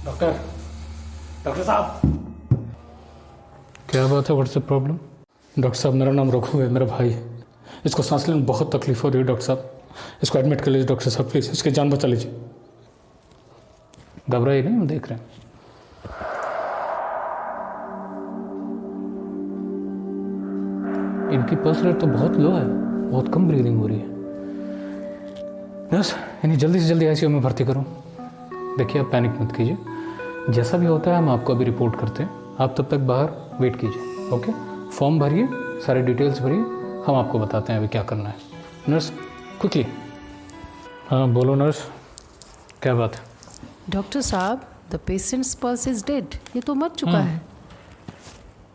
Doctor doctor साहब, क्या बात है? What's the problem? डॉक्टर साहब, मेरा नाम रघु है, मेरा भाई है। इसको सांस लेने में बहुत तकलीफ हो रही है डॉक्टर साहब। इसको एडमिट कर लीजिए डॉक्टर साहब, प्लीज़ इसकी जान बचा लीजिए। घबराइए नहीं, हम देख रहे हैं। इनकी पल्स रेट तो बहुत लो है, बहुत कम ब्रीदिंग हो रही है। बस इन्हें जल्दी से जल्दी आईसीयू में भर्ती करो। देखिए, आप पैनिक मत कीजिए, जैसा भी होता है हम आपको अभी रिपोर्ट करते हैं। आप तब तक बाहर वेट कीजिए, ओके? फॉर्म भरिए, सारे डिटेल्स भरिए, हम आपको बताते हैं अभी क्या करना है। Nurse quickly. हाँ बोलो नर्स, क्या बात है? डॉक्टर साहब, the patients pulse is dead. ये तो मर चुका है।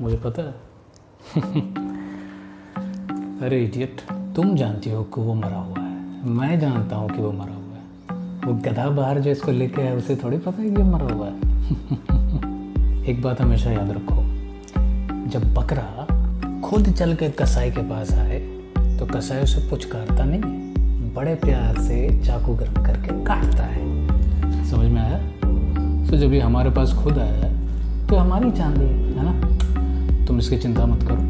मुझे पता है। अरे इडियट, तुम जानती हो कि वो मरा हुआ है, मैं जानता हूँ कि वो मरा हुआ है। वो गधा बाहर जो इसको लेके आया उसे थोड़ी पता है कि ये मरा हुआ है। एक बात हमेशा याद रखो, जब बकरा खुद चल के कसाई के पास आए तो कसाई उसे पुचकारता नहीं, बड़े प्यार से चाकू गर्म करके काटता है। समझ में आया? तो जब ये हमारे पास खुद आया है तो हमारी चांदी है ना। तुम इसकी चिंता मत करो,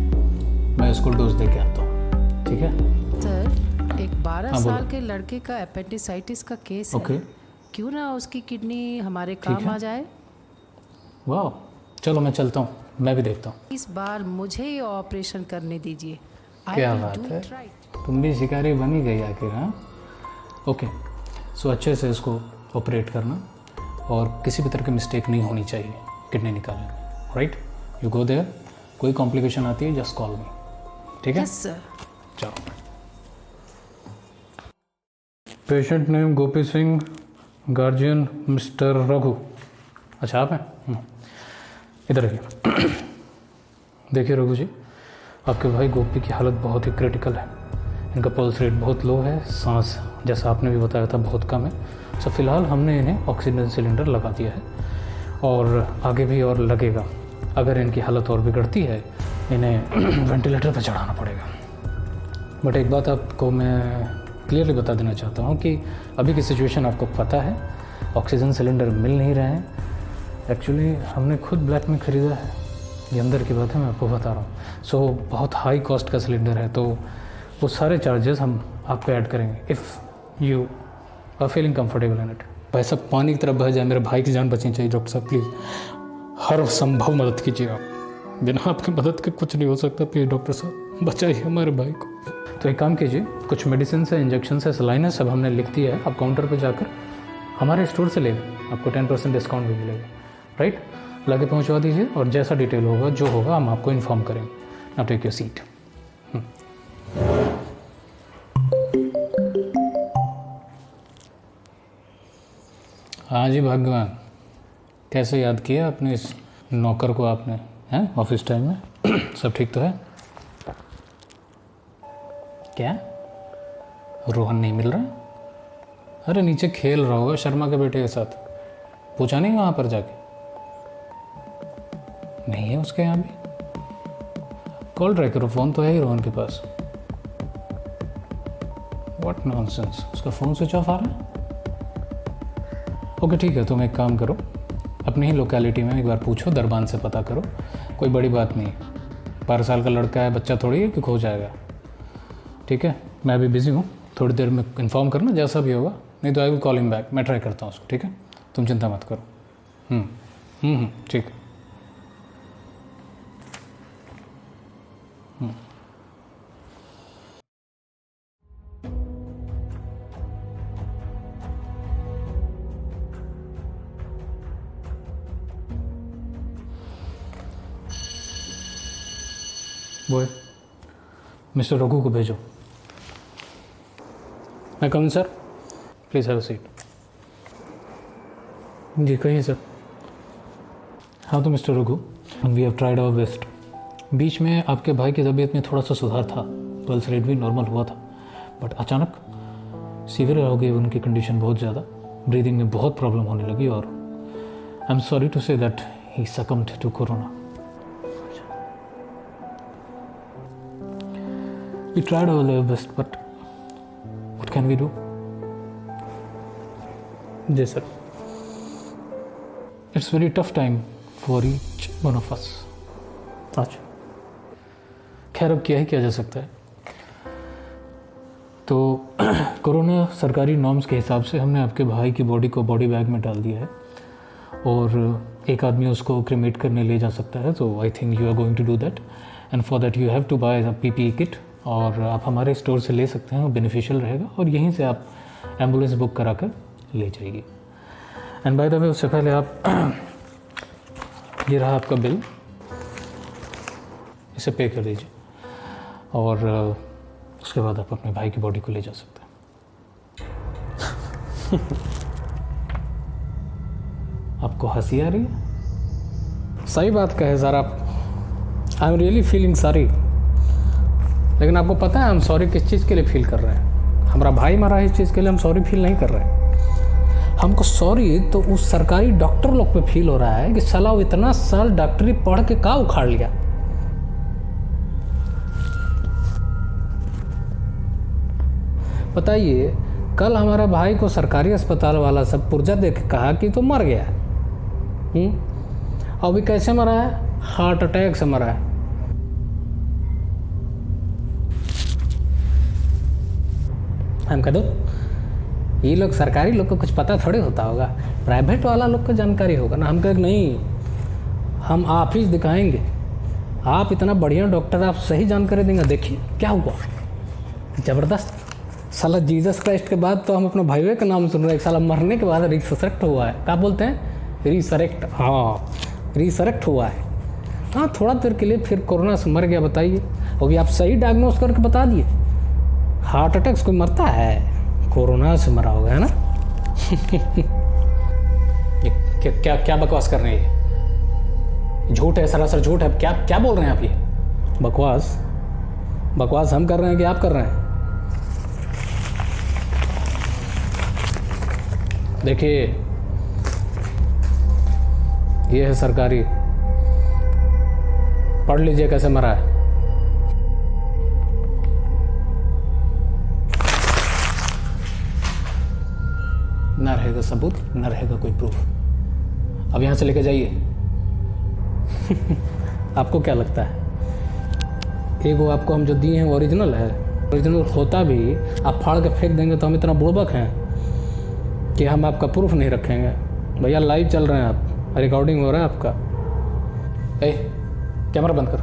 मैं इसको डोज दे के आता हूँ, ठीक है? सर, एक 12 हाँ, साल बोलो। के लड़के का एपेंडिसाइटिस का केस है। ओके। क्यों ना उसकी किडनी हमारे काम है। आ जाए। वाह, चलो मैं चलता हूँ, मैं भी देखता हूँ। इस बार मुझे ही ऑपरेशन करने दीजिए। I क्या will बात do है, it right. तुम भी शिकारी बनी गई आखिर। हाँ ओके, सो अच्छे से इसको ऑपरेट करना और किसी भी तरह की मिस्टेक नहीं होनी चाहिए किडनी निकालने में, राइट? यू गो देयर, कोई कॉम्प्लिकेशन आती है जस्ट कॉल मी, ठीक है? Yes, sir. चलो। पेशेंट नेम गोपी सिंह, गार्जियन मिस्टर रघु। अच्छा आप हैं? इधर आइए। देखिए रघु जी, आपके भाई गोपी की हालत बहुत ही क्रिटिकल है। इनका पल्स रेट बहुत लो है, सांस जैसा आपने भी बताया था बहुत कम है। सो फिलहाल हमने इन्हें ऑक्सीजन सिलेंडर लगा दिया है और आगे भी और लगेगा। अगर इनकी हालत और बिगड़ती है इन्हें वेंटिलेटर पर चढ़ाना पड़ेगा। बट एक बात आपको मैं क्लियरली बता देना चाहता हूँ कि अभी की सिचुएशन आपको पता है, ऑक्सीजन सिलेंडर मिल नहीं रहे हैं। एक्चुअली हमने खुद ब्लैक में ख़रीदा है, ये अंदर की बात है, मैं आपको बता रहा हूँ। सो बहुत हाई कॉस्ट का सिलेंडर है, तो वो सारे चार्जेस हम आप पे ऐड करेंगे if you are feeling comfortable in it. पैसा पानी की तरफ बह जाए, मेरे भाई की जान बचनी चाहिए। डॉक्टर साहब प्लीज़ हर संभव मदद कीजिए आप, बिना आपकी मदद के कुछ नहीं हो सकता। प्लीज़ डॉक्टर साहब बचाइए हमारे भाई को। तो एक काम कीजिए, कुछ मेडिसिन है, इंजेक्शन है, सलाइन है, सब हमने लिख दिया है। आप काउंटर पर जाकर हमारे स्टोर से लेंगे, आपको 10% डिस्काउंट भी मिलेगा, राइट? लाके पहुंचवा दीजिए और जैसा डिटेल होगा जो होगा हम आपको इन्फॉर्म करेंगे। Now take your seat. हाँ जी भगवान, कैसे याद किया अपने इस नौकर को आपने, हैं ऑफिस टाइम में? सब ठीक तो है? क्या रोहन नहीं मिल रहा? अरे नीचे खेल रहा होगा शर्मा के बेटे के साथ, पूछा नहीं वहाँ पर जाके? नहीं है उसके यहाँ भी? कॉल ट्राई करो, फ़ोन तो है ही रोहन के पास। व्हाट नॉनसेंस, उसका फ़ोन स्विच ऑफ आ रहा है। ओके ठीक है, तुम एक काम करो, अपनी ही लोकेलिटी में एक बार पूछो, दरबान से पता करो, कोई बड़ी बात नहीं। 12 साल का लड़का है, बच्चा थोड़ी है कि खो जाएगा, ठीक है? मैं अभी बिज़ी हूँ, थोड़ी देर में इन्फॉर्म करना जैसा भी होगा, नहीं तो I will call him back. मैं ट्राई करता हूँ उसको, ठीक है? तुम चिंता मत करो। ठीक है। वो मिस्टर रघु को भेजो। मैं come sir, please have a seat. जी कहिए सर। हाँ तो mister Raghu, we have tried our best. बीच में आपके भाई की तबीयत में थोड़ा सा सुधार था, पल्स रेट भी नॉर्मल हुआ था, बट अचानक सीवियर हो गई उनकी कंडीशन बहुत ज़्यादा, ब्रीदिंग में बहुत प्रॉब्लम होने लगी और I am sorry to say that he succumbed to corona. We tried our level best, but what can we do? जी sir, it's very tough time for each one of us. अच्छा, खैर अब क्या ही किया जा सकता है। तो कोरोना सरकारी नॉर्म्स के हिसाब से हमने आपके भाई की बॉडी को बॉडी बैग में डाल दिया है और एक आदमी उसको क्रिमेट करने ले जा सकता है। तो I think you are going to do that and for that you have to buy a PPE kit और आप हमारे स्टोर से ले सकते हैं, वो बेनिफिशियल रहेगा और यहीं से आप एम्बुलेंस बुक करा कर ले जाइए। एंड बाय द वे उससे पहले आप ये रहा आपका बिल, इसे पे कर दीजिए और उसके बाद आप अपने भाई की बॉडी को ले जा सकते हैं। आपको हंसी आ रही है? सही बात कहे सर आप, I am really feeling sorry. लेकिन आपको पता है हम सॉरी किस चीज़ के लिए फील कर रहे हैं? हमारा भाई मरा इस चीज़ के लिए हम सॉरी फील नहीं कर रहे हैं। हमको सॉरी तो उस सरकारी डॉक्टर लोग पे फील हो रहा है कि साला वो इतना साल डॉक्टरी पढ़ के का उखाड़ लिया। बताइए, कल हमारा भाई को सरकारी अस्पताल वाला सब पुर्जा दे के कहा कि तो मर गया। अभी कैसे मरा है? हार्ट अटैक से मरा है। हम कह दो ये लोग सरकारी लोग को कुछ पता थोड़े होता होगा, प्राइवेट वाला लोग को जानकारी होगा ना। हम कह नहीं, हम आप ही दिखाएंगे, आप इतना बढ़िया डॉक्टर, आप सही जानकारी देंगे। देखिए क्या हुआ, ज़बरदस्त। साला जीसस क्राइस्ट के बाद तो हम अपने भाइयों का नाम सुन रहे हैं। साला मरने के बाद रिसरेक्ट हुआ है, क्या बोलते हैं? रिसरेक्ट, हाँ रिसरेक्ट हुआ है। हाँ, थोड़ा देर के लिए फिर कोरोना से मर गया। बताइए, वो भी आप सही डायग्नोस करके बता दिए। हार्ट अटैक से कोई मरता है? कोरोना से मरा होगा, है ना? ये क्या क्या बकवास कर रहे हैं? ये झूठ है, सरासर झूठ है। क्या क्या बोल रहे हैं आप? ये बकवास हम कर रहे हैं कि आप कर रहे हैं? देखिए, ये है सरकारी, पढ़ लीजिए कैसे मरा है। ना रहेगा सबूत, ना रहेगा कोई प्रूफ। अब यहां से लेके जाइए। आपको क्या लगता है एक वो आपको हम जो दिए हैं वो ओरिजिनल है? ओरिजिनल होता भी आप फाड़ के फेंक देंगे तो हम इतना बुड़बक हैं कि हम आपका प्रूफ नहीं रखेंगे। भैया लाइव चल रहे हैं आप, रिकॉर्डिंग हो रहा है आपका। ए, कैमरा बंद कर,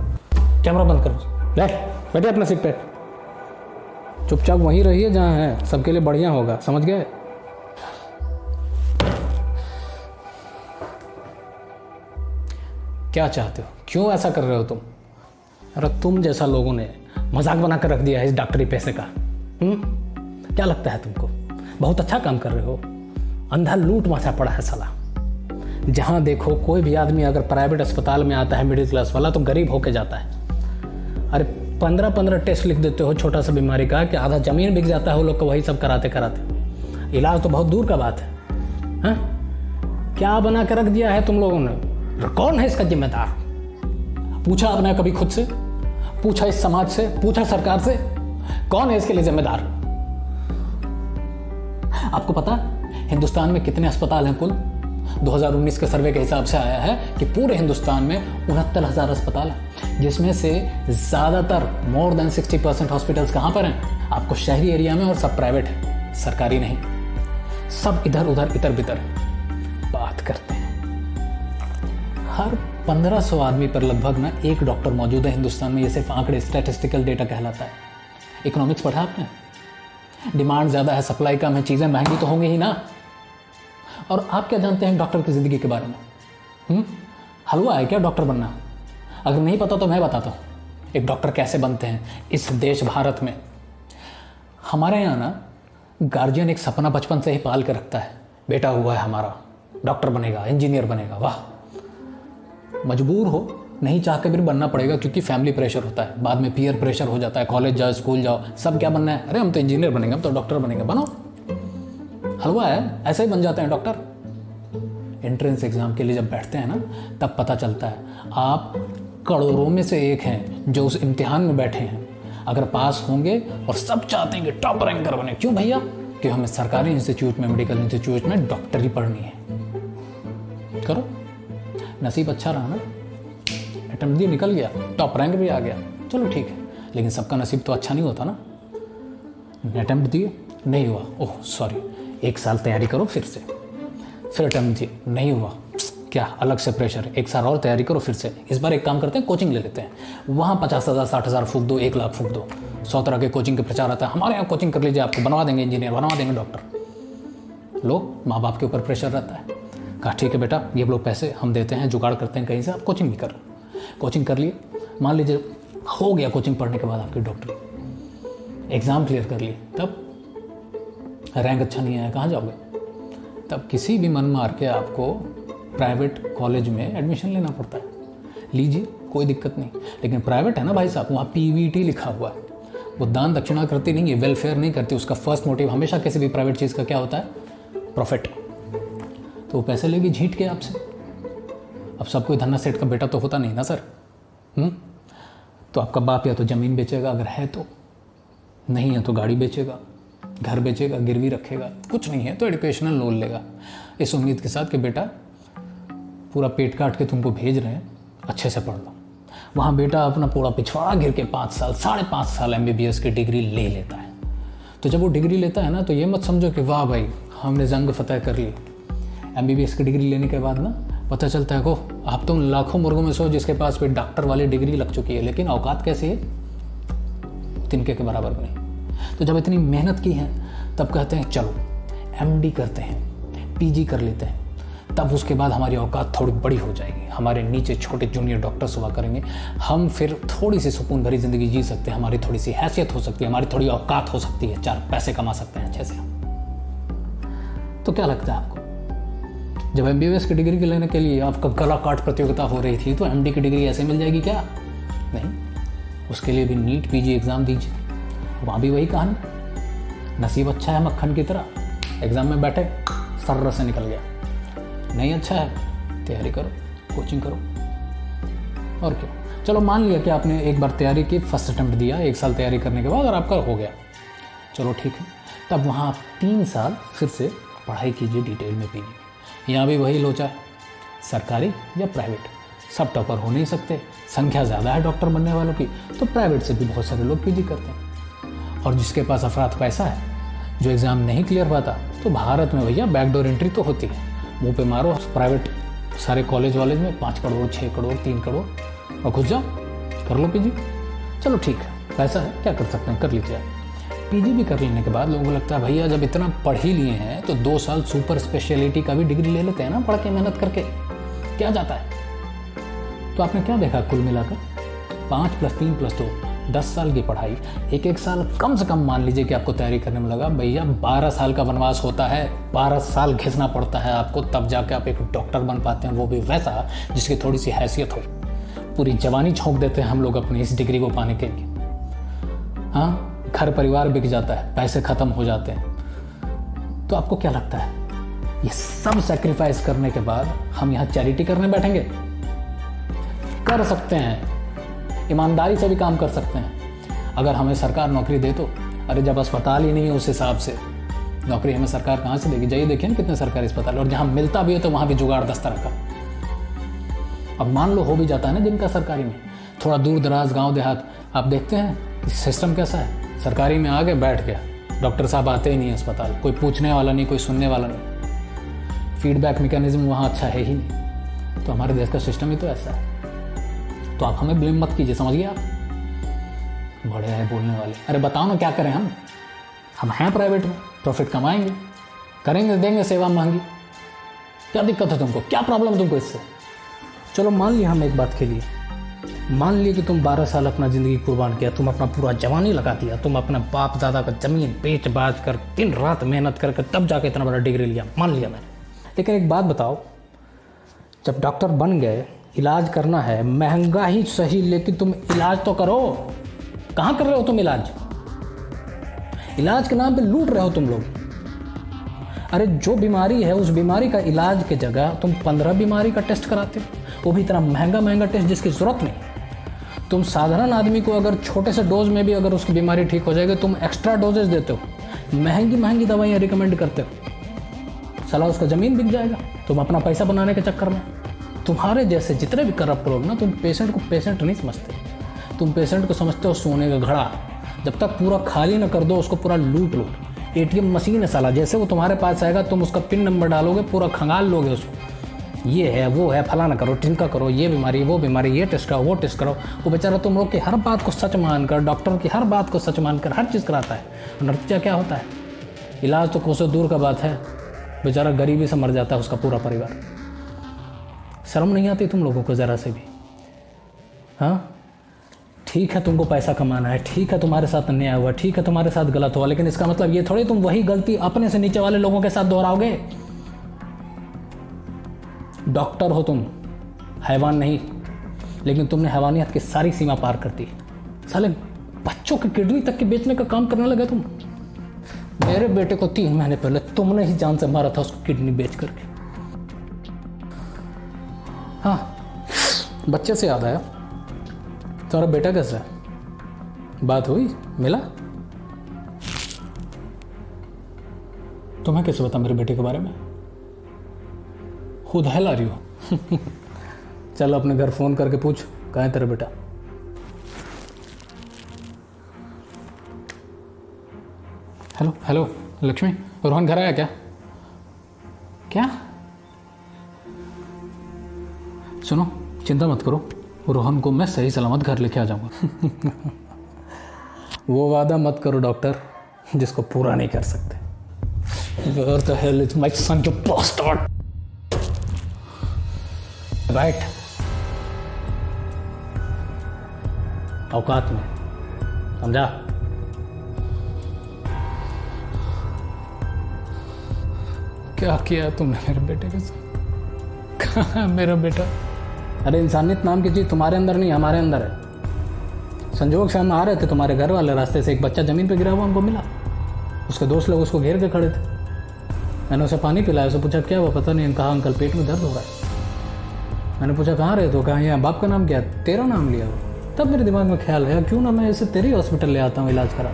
कैमरा बंद कर। ले बैठे अपने सीट पे, चुपचाप वहीं रहिए जहाँ है, सबके लिए बढ़िया होगा, समझ गए? क्या चाहते हो? क्यों ऐसा कर रहे हो तुम? अरे तुम जैसा लोगों ने मजाक बना कर रख दिया है इस डॉक्टरी पैसे का। क्या लगता है तुमको? बहुत अच्छा काम कर रहे हो। अंधा लूट मचा पड़ा है साला। जहां देखो कोई भी आदमी अगर प्राइवेट अस्पताल में आता है मिडिल क्लास वाला तो गरीब होके जाता है। अरे 15-15 टेस्ट लिख देते हो छोटा सा बीमारी का कि आधा जमीन बिक जाता है वो लोग को, वही सब कराते कराते। इलाज तो बहुत दूर का बात है। हाँ? क्या बना कर रख दिया है तुम लोगों ने? कौन है इसका जिम्मेदार? पूछा आपने कभी खुद से? पूछा इस समाज से? पूछा सरकार से? कौन है इसके लिए जिम्मेदार? आपको पता हिंदुस्तान में कितने अस्पताल हैं कुल? 2019 के सर्वे के हिसाब से आया है कि पूरे हिंदुस्तान में 69,000 अस्पताल हैं, जिसमें से ज़्यादातर मोर देन 60% हॉस्पिटल्स कहाँ पर हैं? आपको शहरी एरिया में, और सब प्राइवेट है, सरकारी नहीं। सब इधर उधर इतर बितर बात करते हैं। हर 1500 आदमी पर लगभग ना एक डॉक्टर मौजूद है हिंदुस्तान में। ये सिर्फ आंकड़े, स्टैटिस्टिकल डेटा कहलाता है। इकोनॉमिक्स पढ़ा आपने? डिमांड ज़्यादा है, सप्लाई कम है, चीज़ें महंगी तो होंगी ही ना। और आप क्या जानते हैं डॉक्टर की ज़िंदगी के बारे में? हलवा है क्या डॉक्टर बनना? अगर नहीं पता तो मैं बताता हूँ एक डॉक्टर कैसे बनते हैं इस देश भारत में। हमारे यहाँ ना गार्जियन एक सपना बचपन से ही पाल के रखता है, बेटा हुआ है हमारा डॉक्टर बनेगा, इंजीनियर बनेगा। वाह, मजबूर हो, नहीं चाह के भी बनना पड़ेगा क्योंकि फैमिली प्रेशर होता है। बाद में पीयर प्रेशर हो जाता है, कॉलेज जाओ, स्कूल जाओ, सब क्या बनना है? अरे हम तो इंजीनियर बनेंगे, हम तो डॉक्टर बनेंगे। बनो, हलवा है, ऐसे ही बन जाते हैं डॉक्टर। एंट्रेंस एग्जाम के लिए जब बैठते हैं ना तब पता चलता है आप करोड़ों में से एक हैं जो उस इम्तिहान में बैठे हैं। अगर पास होंगे, और सब चाहते हैं कि टॉप रैंकर बने। क्यों भैया? कि हमें सरकारी इंस्टीट्यूट में, मेडिकल इंस्टीट्यूट में डॉक्टरी पढ़नी है। करो, नसीब अच्छा रहा ना, अटेम्प्ट दिए निकल गया, टॉप रैंक भी आ गया, चलो ठीक है। लेकिन सबका नसीब तो अच्छा नहीं होता ना। अटेम्प्ट दिए नहीं हुआ, ओह सॉरी, 1 साल तैयारी करो फिर से। फिर अटेम्प्ट दिए नहीं हुआ, क्या अलग से प्रेशर, 1 साल और तैयारी करो फिर से। इस बार एक काम करते हैं, कोचिंग ले लेते हैं, वहाँ 50,000 60,000 फूक दो, 1 लाख फूक दो। 100 तरह के कोचिंग के प्रचार आता है, हमारे यहाँ कोचिंग कर लीजिए, आपको बनवा देंगे इंजीनियर, बनवा देंगे डॉक्टर। लोग माँ बाप के ऊपर प्रेशर रहता है। कहा ठीक है बेटा, ये लोग पैसे हम देते हैं, जुगाड़ करते हैं कहीं से, आप कोचिंग भी कर। कोचिंग कर लिए, मान लीजिए हो गया कोचिंग पढ़ने के बाद आपकी डॉक्टरी, एग्ज़ाम क्लियर कर लिए, तब रैंक अच्छा नहीं आया, कहाँ जाओगे? तब किसी भी मन मार के आपको प्राइवेट कॉलेज में एडमिशन लेना पड़ता है। लीजिए, कोई दिक्कत नहीं, लेकिन प्राइवेट है ना भाई साहब, वहाँ पीवीटी लिखा हुआ है, वो दान दक्षिणा करती नहीं है, वेलफेयर नहीं करती। उसका फर्स्ट मोटिव हमेशा किसी भी प्राइवेट चीज़ का क्या होता है? प्रॉफिट। तो वो पैसे लेगी झीट के आपसे। अब सब कोई धन्ना सेठ का बेटा तो होता नहीं ना सर। तो आपका बाप या तो ज़मीन बेचेगा अगर है तो, नहीं है तो गाड़ी बेचेगा, घर बेचेगा, गिरवी रखेगा, कुछ नहीं है तो एजुकेशनल लोन लेगा, इस उम्मीद के साथ कि बेटा पूरा पेट काट के तुमको भेज रहे हैं, अच्छे से पढ़ लो। वहाँ बेटा अपना पूरा पिछवाड़ा गिर के 5 साल 5.5 साल MBBS की डिग्री ले लेता है। तो जब वो डिग्री लेता है ना, तो ये मत समझो कि वाह भाई हमने जंग फतह कर ली। MBBS की डिग्री लेने के बाद ना पता चलता है को आप तो लाखों मुर्गों में सो जिसके पास भी डॉक्टर वाली डिग्री लग चुकी है, लेकिन औकात कैसी है? तिनके के बराबर भी नहीं। तो जब इतनी मेहनत की है तब कहते हैं चलो MD करते हैं, PG कर लेते हैं, तब उसके बाद हमारी औकात थोड़ी बड़ी हो जाएगी, हमारे नीचे छोटे जूनियर डॉक्टर्स हुआ करेंगे, हम फिर थोड़ी सी सुकून भरी ज़िंदगी जी सकते हैं, हमारी थोड़ी सी हैसियत हो सकती है, हमारी थोड़ी औकात हो सकती है, 4 पैसे कमा सकते हैं अच्छे से। तो क्या लगता है आपको, जब MBBS की डिग्री लेने के लिए आपका गला काट प्रतियोगिता हो रही थी, तो MD की डिग्री ऐसे मिल जाएगी क्या? नहीं, उसके लिए भी नीट PG एग्ज़ाम दीजिए, वहाँ भी वही कहानी, नसीब अच्छा है मक्खन की तरह, एग्ज़ाम में बैठे सर्र से निकल गया, नहीं अच्छा है तैयारी करो, कोचिंग करो, और क्या। चलो मान लिया कि आपने एक बार तैयारी की, फर्स्ट अटेम्प्ट दिया, 1 साल तैयारी करने के बाद और आपका हो गया, चलो ठीक है, तब वहाँ आप 3 साल फिर से पढ़ाई कीजिए डिटेल में PG। यहाँ भी वही लोचा है, सरकारी या प्राइवेट, सब टॉपर हो नहीं सकते, संख्या ज़्यादा है डॉक्टर बनने वालों की, तो प्राइवेट से भी बहुत सारे लोग PG करते हैं। और जिसके पास अफरात पैसा है, जो एग्ज़ाम नहीं क्लियर पाता, तो भारत में भैया बैकडोर एंट्री तो होती है, मुंह पे मारो प्राइवेट सारे कॉलेज वॉलेज में 5 करोड़ 6 करोड़ 3 करोड़ और घुस जाओ, कर लो PG। चलो ठीक है, पैसा है, क्या कर सकते हैं, कर लीजिए। PG भी कर लेने के बाद लोगों को लगता है भैया जब इतना पढ़ ही लिए हैं तो 2 साल सुपर स्पेशलिटी का भी डिग्री ले लेते हैं ना, पढ़ के मेहनत करके, क्या जाता है। तो आपने क्या देखा कुल मिलाकर, 5 + 3 + 2 10 साल की पढ़ाई, एक साल कम से कम मान लीजिए कि आपको तैयारी करने में लगा, भैया 12 साल का वनवास होता है, 12 साल घिसना पड़ता है आपको, तब जाके आप एक डॉक्टर बन पाते हैं, वो भी वैसा जिसकी थोड़ी सी हैसियत हो। पूरी जवानी झोंक देते हैं हम लोग अपनी इस डिग्री को पाने के लिए। हाँ, घर परिवार बिक जाता है, पैसे ख़त्म हो जाते हैं। तो आपको क्या लगता है, ये सब सेक्रीफाइस करने के बाद हम यहाँ चैरिटी करने बैठेंगे? कर सकते हैं, ईमानदारी से भी काम कर सकते हैं। अगर हमें सरकार नौकरी दे तो, अरे जब अस्पताल ही नहीं है उस हिसाब से नौकरी हमें सरकार कहाँ से देगी? जाइए देखिए ना कितने सरकारी अस्पताल, और जहाँ मिलता भी है तो वहाँ भी जुगाड़ 10 तरह का। अब मान लो हो भी जाता है ना जिनका सरकारी में, थोड़ा दूर दराज गाँव देहात, आप देखते हैं सिस्टम कैसा है, सरकारी में आगे बैठ गया, डॉक्टर साहब आते ही नहीं अस्पताल, कोई पूछने वाला नहीं, कोई सुनने वाला नहीं, फीडबैक मैकेनिज्म वहाँ अच्छा है ही नहीं। तो हमारे देश का सिस्टम ही तो ऐसा है। तो आप हमें ब्लेम मत कीजिए, समझिए आप, बड़े हैं बोलने वाले। अरे बताओ ना क्या करें हम हैं प्राइवेट में, प्रॉफिट कमाएंगे, करेंगे, देंगे सेवा महंगी, क्या दिक्कत है तुमको, क्या प्रॉब्लम है तुमको इससे? चलो मान लिया हम एक बात के लिए, मान लिए कि तुम 12 साल अपना ज़िंदगी कुर्बान किया, तुम अपना पूरा जवानी लगा दिया, तुम अपने बाप दादा का ज़मीन बेच बाज कर दिन रात मेहनत करके तब जाके इतना बड़ा डिग्री लिया, मान लिया मैंने। लेकिन एक बात बताओ, जब डॉक्टर बन गए, इलाज करना है, महंगा ही सही, लेकिन तुम इलाज तो करो। कहाँ कर रहे हो तुम इलाज? इलाज के नाम पे लूट रहे हो तुम लोग। अरे जो बीमारी है उस बीमारी का इलाज के जगह तुम 15 बीमारी का टेस्ट कराते हो, वो भी इतना महंगा टेस्ट जिसकी ज़रूरत नहीं। तुम साधारण आदमी को अगर छोटे से डोज में भी अगर उसकी बीमारी ठीक हो जाएगी, तुम एक्स्ट्रा डोजेज देते हो, महंगी दवाइयाँ रिकमेंड करते हो, साला उसका ज़मीन बिक जाएगा तुम अपना पैसा बनाने के चक्कर में। तुम्हारे जैसे जितने भी करप्ट लोग ना, तुम पेशेंट को पेशेंट नहीं समझते, तुम पेशेंट को समझते हो सोने का घड़ा। जब तक पूरा खाली ना कर दो उसको, पूरा लूट लो। एटीएम मशीन है साला, जैसे वो तुम्हारे पास आएगा तुम उसका पिन नंबर डालोगे, पूरा खंगाल लोगे उसको। ये है वो है, फलाना करो टिनका करो, ये बीमारी वो बीमारी, ये टेस्ट कराओ वो टेस्ट कराओ। वो बेचारा तुम लोग की हर बात को सच मानकर, डॉक्टर की हर बात को सच मानकर हर चीज़ कराता है। नतीजा क्या होता है? इलाज तो कोसों दूर का बात है, बेचारा गरीबी से मर जाता है उसका पूरा परिवार। शर्म नहीं आती तुम लोगों को ज़रा से भी? हाँ, ठीक है तुमको पैसा कमाना है, ठीक है तुम्हारे साथ अन्याय हुआ, ठीक है तुम्हारे साथ गलत हुआ, लेकिन इसका मतलब ये थोड़ी तुम वही गलती अपने से नीचे वाले लोगों के साथ दोहराओगे। डॉक्टर हो तुम, हैवान नहीं, लेकिन तुमने हैवानियत की सारी सीमा पार कर दी। साले बच्चों की किडनी तक के बेचने का काम करने लगे तुम। मेरे बेटे को 3 महीने पहले तुमने ही जान से मारा था, उसको किडनी बेच करके। हाँ, बच्चे से याद आया, तुम्हारा बेटा कैसा है? बात हुई, मिला? तुम्हें कैसे पता मेरे बेटे के बारे में? खुद हिला रही हो। चलो अपने घर फ़ोन करके पूछ, कहाँ है तेरा बेटा? हेलो हेलो लक्ष्मी, रोहन घर आया क्या? क्या? सुनो, चिंता मत करो, रोहन को मैं सही सलामत घर लेके आ जाऊंगा। वो वादा मत करो डॉक्टर जिसको पूरा नहीं कर सकते। Where the hell is my son, you bastard? Right? औकात में, समझा? क्या किया तुमने मेरे बेटे के साथ? कहाँ है मेरा बेटा? अरे इंसानियत नाम की चीज़ तुम्हारे अंदर नहीं, हमारे अंदर है। संजोग से हम आ रहे थे तुम्हारे घर वाले रास्ते से, एक बच्चा ज़मीन पे गिरा हुआ हमको मिला। उसके दोस्त लोग उसको घेर के खड़े थे। मैंने उसे पानी पिलाया, उसे पूछा क्या हुआ? पता नहीं। कहा अंकल पेट में दर्द हो रहा है। मैंने पूछा कहाँ रहे? तो कहा यहाँ। बाप का नाम क्या? तेरा नाम लिया। तब मेरे दिमाग में ख्याल आया क्यों ना मैं इसे तेरे हॉस्पिटल ले आता हूँ इलाज करा।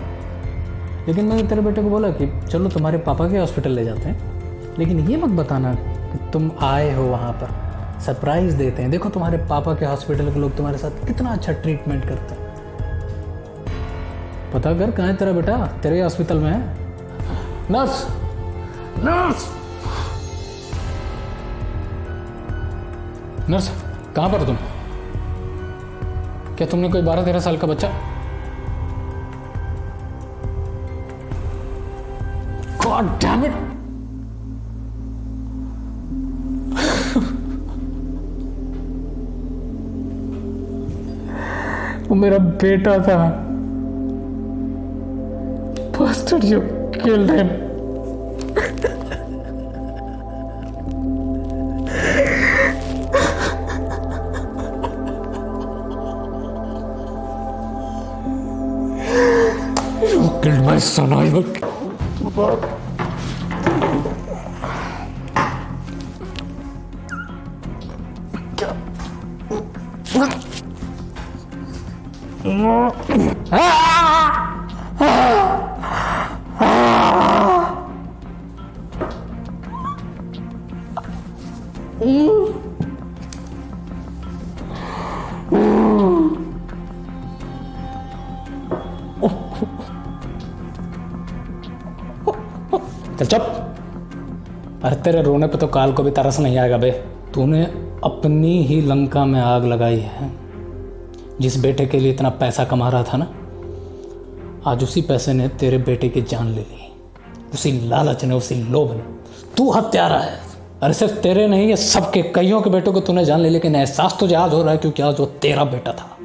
लेकिन मैंने तेरे बेटे को बोला कि चलो तुम्हारे पापा के हॉस्पिटल ले जाते हैं, लेकिन ये मत बताना कि तुम आए हो वहाँ पर। सरप्राइज़ देते हैं, देखो तुम्हारे पापा के हॉस्पिटल के लोग तुम्हारे साथ कितना अच्छा ट्रीटमेंट करते हैं। पता कर कहाँ है तेरा बेटा? तेरे हॉस्पिटल में है। नर्स, नर्स, नर्स, कहाँ पर तुम? क्या तुमने कोई 12-13 साल का बच्चा? God damn it! वो मेरा बेटा था। Bastard, you killed him. You killed my son. I will. चल चुप। अरे तेरे रोने पे तो काल को भी तरस नहीं आएगा बे। तूने अपनी ही लंका में आग लगाई है। जिस बेटे के लिए इतना पैसा कमा रहा था ना, आज उसी पैसे ने तेरे बेटे की जान ले ली। उसी लालच ने, उसी लोभ ने। तू हत्यारा है। अरे सिर्फ तेरे नहीं, ये सबके, कईयों के बेटों को तूने जान ले, लेकिन एहसास तुझे आज हो रहा है क्योंकि आज वो तेरा बेटा था।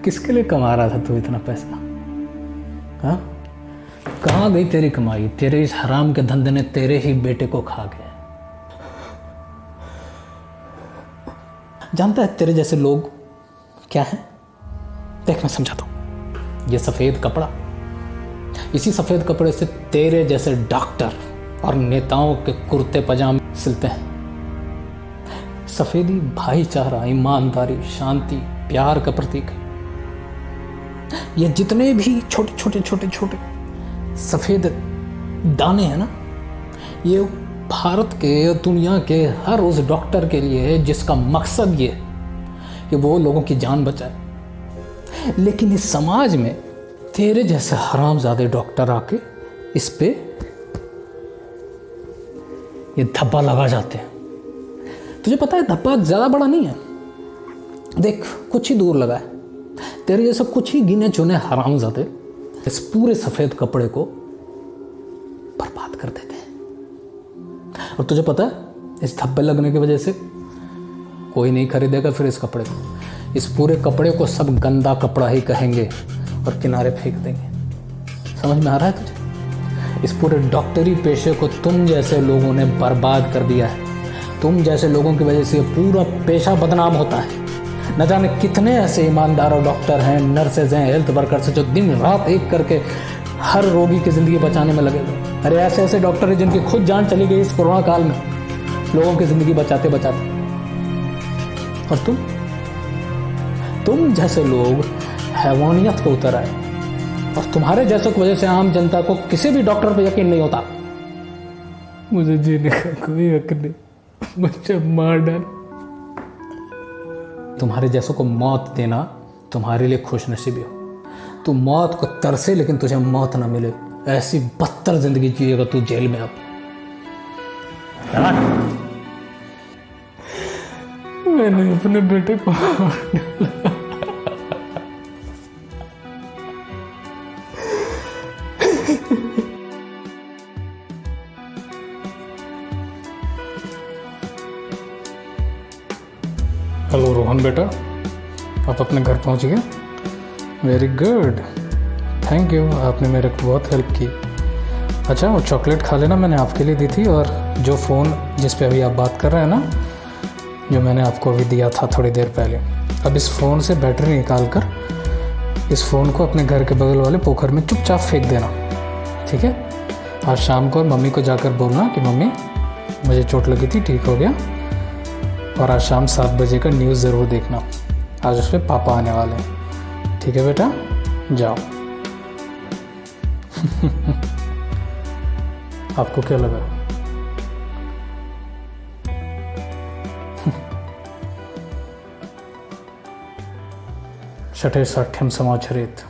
किसके लिए कमा रहा था तू इतना पैसा? हाँ, कहाँ गई तेरी कमाई? तेरे इस हराम के धंधे ने तेरे ही बेटे को खा गया। जानता है तेरे जैसे लोग क्या है? देख मैं समझाता हूं। ये सफेद कपड़ा, इसी सफेद कपड़े से तेरे जैसे डॉक्टर और नेताओं के कुर्ते पजामे सिलते हैं। सफेदी भाईचारा, ईमानदारी, शांति, प्यार का प्रतीक है। ये जितने भी छोटे छोटे छोटे छोटे सफ़ेद दाने हैं ना, ये भारत के, दुनिया के हर उस डॉक्टर के लिए है जिसका मकसद ये है कि वो लोगों की जान बचाए। लेकिन इस समाज में तेरे जैसे हरामजादे डॉक्टर आके इस पे ये धब्बा लगा जाते हैं। तुझे पता है धब्बा ज़्यादा बड़ा नहीं है, देख कुछ ही दूर लगा है। तेरे जैसे कुछ ही गिने चुने हरामजादे इस पूरे सफ़ेद कपड़े को बर्बाद कर देते हैं। और तुझे पता है इस धब्बे लगने की वजह से कोई नहीं खरीदेगा फिर इस कपड़े को। इस पूरे कपड़े को सब गंदा कपड़ा ही कहेंगे और किनारे फेंक देंगे। समझ में आ रहा है तुझे? इस पूरे डॉक्टरी पेशे को तुम जैसे लोगों ने बर्बाद कर दिया है। तुम जैसे लोगों की वजह से पूरा पेशा बदनाम होता है। न जाने कितने ऐसे ईमानदार और डॉक्टर हैं, नर्सेज हैं, हेल्थ वर्कर्स हैं जो दिन रात एक करके हर रोगी की ज़िंदगी बचाने में लगे हुए। अरे ऐसे ऐसे डॉक्टर हैं जिनकी खुद जान चली गई इस कोरोना काल में, लोगों की ज़िंदगी बचाते बचाते। और तुम जैसे लोग हैवानियत पे उतर आए, और तुम्हारे जैसों की वजह से आम जनता को किसी भी डॉक्टर पे यकीन नहीं होता। मुझे जीने का कोई हक नहीं, मुझे मार डाल। तुम्हारे जैसों को मौत देना तुम्हारे लिए खुशनसीबी हो। तू मौत को तरसे लेकिन तुझे मौत ना मिले, ऐसी बदतर जिंदगी जिएगा तू जेल में। अब मैंने अपने बेटे को हेलो रोहन बेटा, आप अपने घर पहुंच गए? वेरी गुड, थैंक यू, आपने मेरे को बहुत हेल्प की। अच्छा वो चॉकलेट खा लेना, मैंने आपके लिए दी थी। और जो फ़ोन जिस पे अभी आप बात कर रहे हैं ना, जो मैंने आपको अभी दिया था थोड़ी देर पहले, अब इस फ़ोन से बैटरी निकाल कर इस फ़ोन को अपने घर के बगल वाले पोखर में चुपचाप फेंक देना, ठीक है? आज शाम को मम्मी को जाकर बोलना कि मम्मी मुझे चोट लगी थी, ठीक हो गया। और आज शाम 7 बजे का न्यूज़ ज़रूर देखना, आज उस पर पापा आने वाले हैं, ठीक है बेटा? जाओ। आपको क्या लगा? षठे साठ्यम समाचरित।